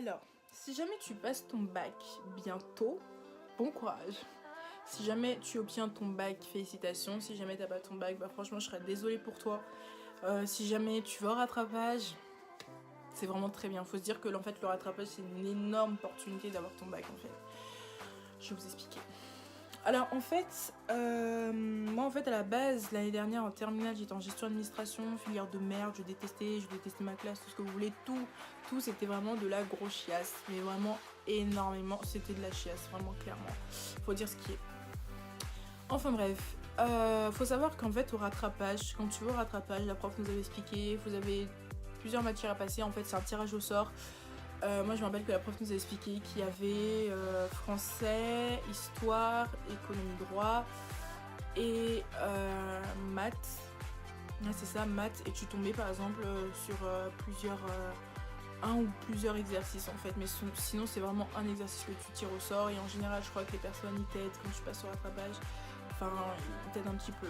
Alors, si jamais tu passes ton bac bientôt, bon courage. Si jamais tu obtiens ton bac, félicitations. Si jamais t'as pas ton bac, bah franchement je serais désolée pour toi. Si jamais tu vas au rattrapage, c'est vraiment très bien. Faut se dire que en fait, le rattrapage c'est une énorme opportunité d'avoir ton bac en fait. Je vais vous expliquer. Alors en fait, moi en fait à la base l'année dernière en terminale j'étais en gestion d'administration, filière de merde, je détestais ma classe, tout ce que vous voulez, tout c'était vraiment de la grosse chiasse, mais vraiment énormément, c'était de la chiasse, vraiment clairement, faut dire ce qui est. Enfin bref, faut savoir qu'en fait au rattrapage, quand tu vas au rattrapage, la prof nous avait expliqué, vous avez plusieurs matières à passer, en fait c'est un tirage au sort. Moi je me rappelle que la prof nous a expliqué qu'il y avait français, histoire, économie, droit et maths. Ouais, c'est ça, maths, et tu tombais par exemple sur un ou plusieurs exercices en fait, mais sinon c'est vraiment un exercice que tu tires au sort, et en général je crois que les personnes ils t'aident quand tu passes au rattrapage, enfin ils t'aident un petit peu.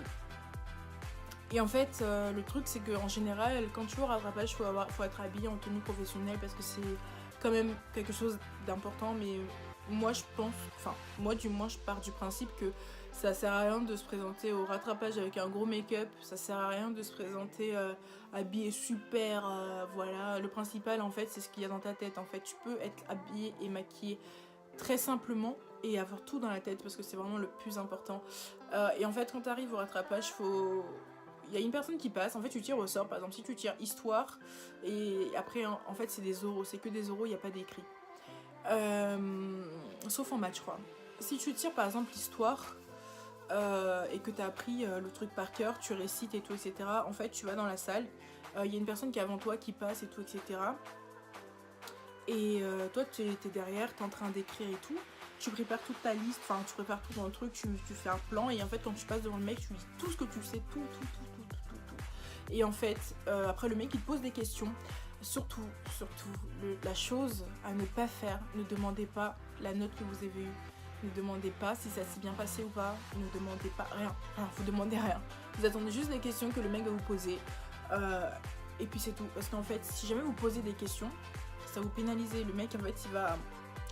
Et en fait, le truc c'est qu'en général, quand tu vas au rattrapage, faut être habillé en tenue professionnelle parce que c'est quand même quelque chose d'important. Mais moi je pense, enfin moi du moins je pars du principe que ça sert à rien de se présenter au rattrapage avec un gros make-up, ça sert à rien de se présenter habillé super, voilà. Le principal en fait c'est ce qu'il y a dans ta tête. En fait tu peux être habillé et maquillé très simplement et avoir tout dans la tête parce que c'est vraiment le plus important. Et en fait quand tu arrives au rattrapage, il y a une personne qui passe, en fait tu tires au sort, par exemple si tu tires histoire, et après en fait c'est des oraux, c'est que des oraux, il n'y a pas d'écrit. Sauf en maths je crois. Si tu tires par exemple histoire et que tu as appris le truc par cœur, tu récites et tout, etc. En fait tu vas dans la salle, il y a une personne qui est avant toi qui passe et tout, etc. Et toi tu es derrière, tu es en train d'écrire et tout. Tu prépares toute ta liste, enfin tu prépares tout dans le truc, tu fais un plan, et en fait quand tu passes devant le mec, tu dis tout ce que tu sais, tout. Et en fait, après le mec il te pose des questions. Surtout, la chose à ne pas faire, ne demandez pas la note que vous avez eue. Ne demandez pas si ça s'est bien passé ou pas. Ne demandez pas rien. Enfin, vous demandez rien. Vous attendez juste les questions que le mec va vous poser. Et puis c'est tout. Parce qu'en fait, si jamais vous posez des questions, ça vous pénalise. Le mec, en fait,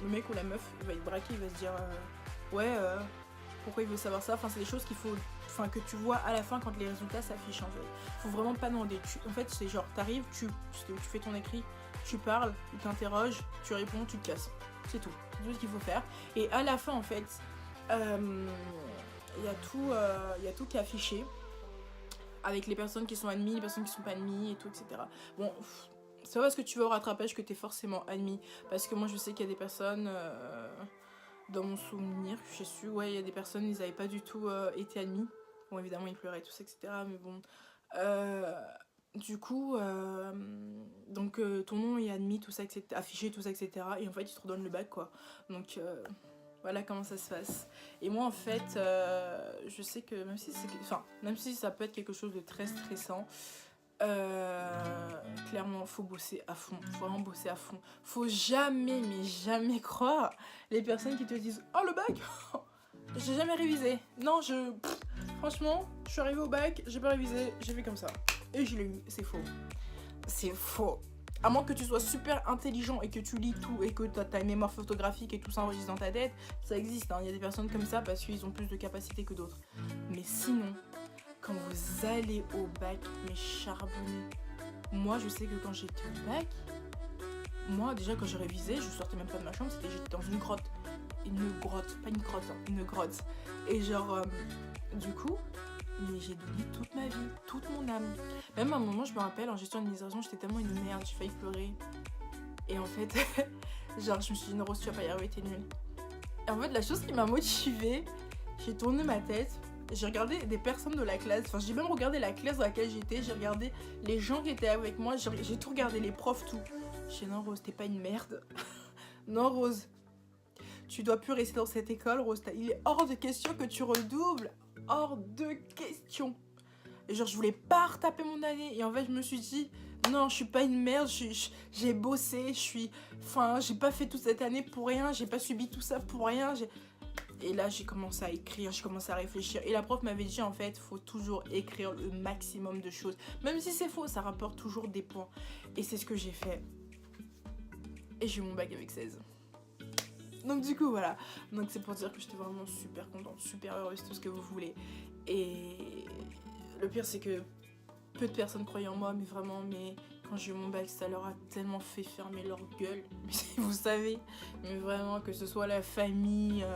le mec ou la meuf, il va être braqué, il va se dire pourquoi il veut savoir ça. Enfin, c'est des choses que tu vois à la fin quand les résultats s'affichent en fait. Faut vraiment pas demander. En fait, c'est genre, t'arrives, tu fais ton écrit, tu parles, il t'interroge, tu réponds, tu te casses. C'est tout. C'est tout ce qu'il faut faire. Et à la fin, en fait, il y a tout qui est affiché. Avec les personnes qui sont admises, les personnes qui sont pas admises et tout, etc. Bon, c'est pas parce que tu vas au rattrapage que t'es forcément admis. Parce que moi, je sais qu'il y a des personnes... dans mon souvenir, je suis ouais, il y a des personnes, ils n'avaient pas du tout été admis. Bon, évidemment, ils pleuraient, tout ça, etc. Mais bon. Du coup, donc ton nom est admis, tout ça, etc., affiché, tout ça, etc. Et en fait, ils te redonnent le bac, quoi. Donc, voilà comment ça se passe. Et moi, en fait, je sais que même si ça peut être quelque chose de très stressant, clairement faut bosser à fond, faut vraiment bosser à fond. Faut jamais, mais jamais croire les personnes qui te disent oh le bac, j'ai jamais révisé. Non, franchement, je suis arrivée au bac, j'ai pas révisé, j'ai fait comme ça et je l'ai eu. C'est faux. C'est faux. À moins que tu sois super intelligent et que tu lis tout et que t'as une mémoire photographique et tout ça enregistre dans ta tête, ça existe, hein. Il y a des personnes comme ça parce qu'ils ont plus de capacité que d'autres. Mais sinon, quand vous allez au bac, mais charbonnez. Moi, je sais que quand j'étais au bac, moi, déjà, quand j'ai révisé, je sortais même pas de ma chambre, j'étais dans une grotte. Une grotte, pas une crotte, hein, une grotte. Et genre, du coup, mais j'ai donné toute ma vie, toute mon âme. Même à un moment, je me rappelle, en gestion d'administration, j'étais tellement une merde, j'ai failli pleurer. Et en fait, genre, je me suis dit, non, Rose, tu vas pas y arriver, t'es nulle. Et en fait, la chose qui m'a motivée, j'ai tourné ma tête. J'ai regardé des personnes de la classe, enfin j'ai même regardé la classe dans laquelle j'étais, j'ai regardé les gens qui étaient avec moi, j'ai tout regardé, les profs, tout. J'ai dit non Rose, t'es pas une merde. Non Rose, tu dois plus rester dans cette école, Rose, il est hors de question que tu redoubles, hors de question. Et genre je voulais pas retaper mon année, et en fait je me suis dit non je suis pas une merde, j'ai bossé, j'ai pas fait toute cette année pour rien, j'ai pas subi tout ça pour rien, Et là, j'ai commencé à écrire, j'ai commencé à réfléchir. Et la prof m'avait dit, en fait, faut toujours écrire le maximum de choses. Même si c'est faux, ça rapporte toujours des points. Et c'est ce que j'ai fait. et j'ai eu mon bac avec 16. Donc du coup voilà, donc c'est pour dire que j'étais vraiment super contente, super heureuse, tout ce que vous voulez. Et le pire c'est que peu de personnes croyaient en moi, mais vraiment, mais quand j'ai eu mon bac, ça leur a tellement fait fermer leur gueule, mais vous savez, mais vraiment, que ce soit la famille,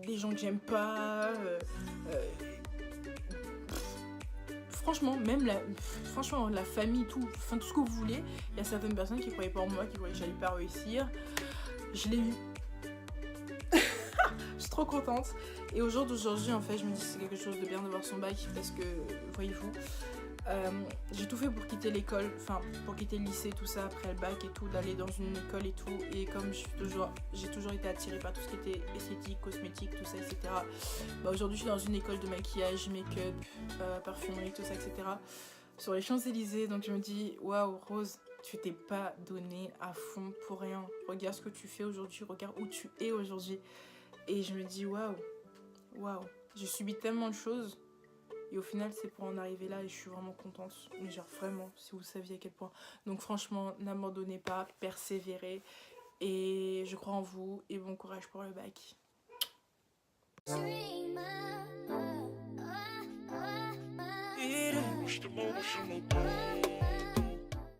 les gens que j'aime pas, franchement, même la famille, tout, enfin tout ce que vous voulez, il y a certaines personnes qui croyaient pas en moi, qui croyaient que j'allais pas réussir. Je l'ai eu. Je suis trop contente. Et au jour d'aujourd'hui, en fait, je me dis que c'est quelque chose de bien d'avoir son bac parce que, voyez-vous, j'ai tout fait pour quitter l'école, enfin pour quitter le lycée, tout ça, après le bac et tout, d'aller dans une école et tout. Et comme j'ai toujours été attirée par tout ce qui était esthétique, cosmétique, tout ça, etc. Bah, aujourd'hui, je suis dans une école de maquillage, make-up, parfumerie, tout ça, etc. Sur les Champs-Élysées. Donc je me dis, waouh, Rose, tu t'es pas donné à fond pour rien. Regarde ce que tu fais aujourd'hui, regarde où tu es aujourd'hui. Et je me dis, waouh, j'ai subi tellement de choses. Et au final, c'est pour en arriver là et je suis vraiment contente. Mais genre vraiment, si vous saviez à quel point. Donc franchement, n'abandonnez pas, persévérez. Et je crois en vous et bon courage pour le bac. Dreamer.